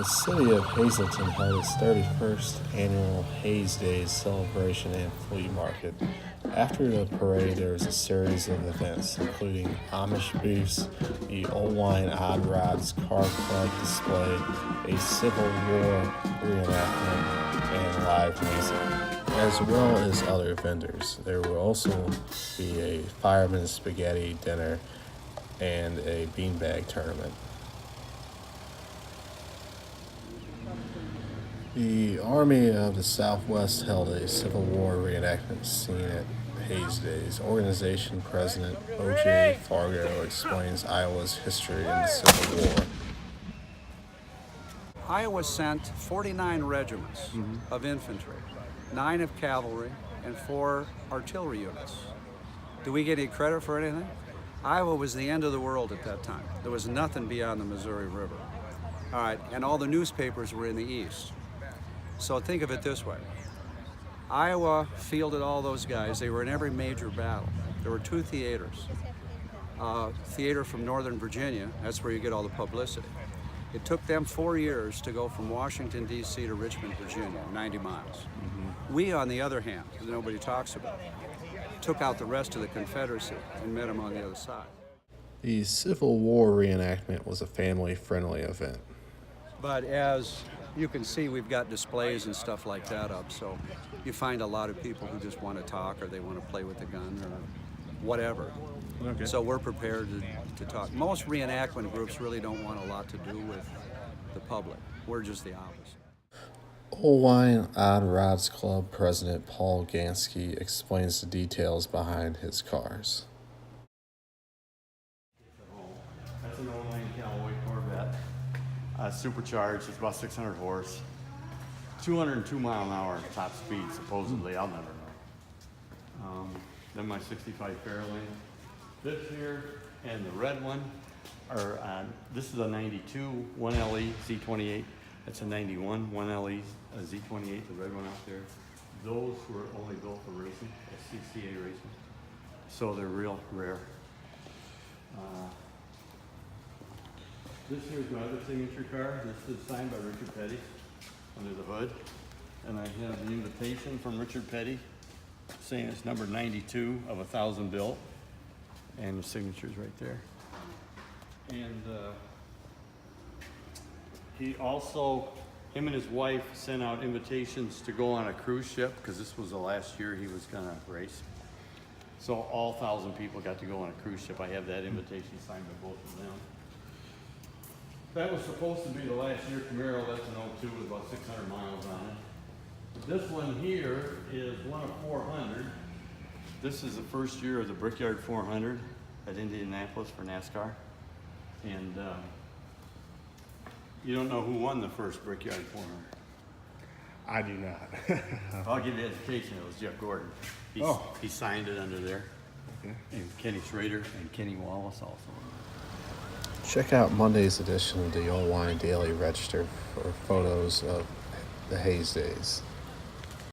The city of Hazleton held its 31st annual Haze Daze celebration and flea market. After the parade, there was a series of events, including Amish booths, the Old Wine Odd Rods Car Club display, a Civil War reenactment, and live music, as well as other vendors. There will also be a fireman's spaghetti dinner and a beanbag tournament. The Army of the Southwest held a Civil War reenactment scene at Haze Daze. Organization President O.J. Fargo explains Iowa's history in the Civil War. Iowa sent 49 regiments of infantry, 9 of cavalry, and 4 artillery units. Do we get any credit for anything? Iowa was the end of the world at that time. There was nothing beyond the Missouri River. All right, and all the newspapers were in the east. So think of it this way. Iowa fielded all those guys. They were in every major battle. There were 2 theaters. Theater from Northern Virginia, that's where you get all the publicity. It took them 4 years to go from Washington, D.C. to Richmond, Virginia, 90 miles. We, on the other hand, that nobody talks about, took out the rest of the Confederacy and met them on the other side. The Civil War reenactment was a family-friendly event. But as you can see, we've got displays and stuff like that up, so you find a lot of people who just want to talk or they want to play with the gun or whatever. Okay. So we're prepared to talk. Most reenactment groups really don't want a lot to do with the public. We're just the opposite. Old Wine Odd Rods Club President Paul Gansky explains the details behind his cars. That's an old Wayne Callaway Corvette. Supercharged, it's about 600 horse. 202 mile an hour top speed, supposedly, I'll never know. Then my 65 Fairlane. This here and the red one are, this is a 92 1LE Z28. That's a 91 1LE Z28, the red one out there. Those were only built for racing, CCA racing. So they're real rare. This here's my other signature car. This is signed by Richard Petty under the hood. And I have the invitation from Richard Petty saying it's number 92 of 1,000 built. And the signature's right there. And he also, him and his wife sent out invitations to go on a cruise ship because this was the last year he was gonna race. So all 1,000 people got to go on a cruise ship. I have that invitation signed by both of them. That was supposed to be the last year Camaro. That's an 02 with about 600 miles on it. This one here is one of 400. This is the first year of the Brickyard 400 at Indianapolis for NASCAR. And you don't know who won the first Brickyard 400? I do not. I'll give you education. It was Jeff Gordon. He signed it under there. Okay. And Kenny Schrader and Kenny Wallace also. Check out Monday's edition of the Old Wine Daily Register for photos of the Haze Daze.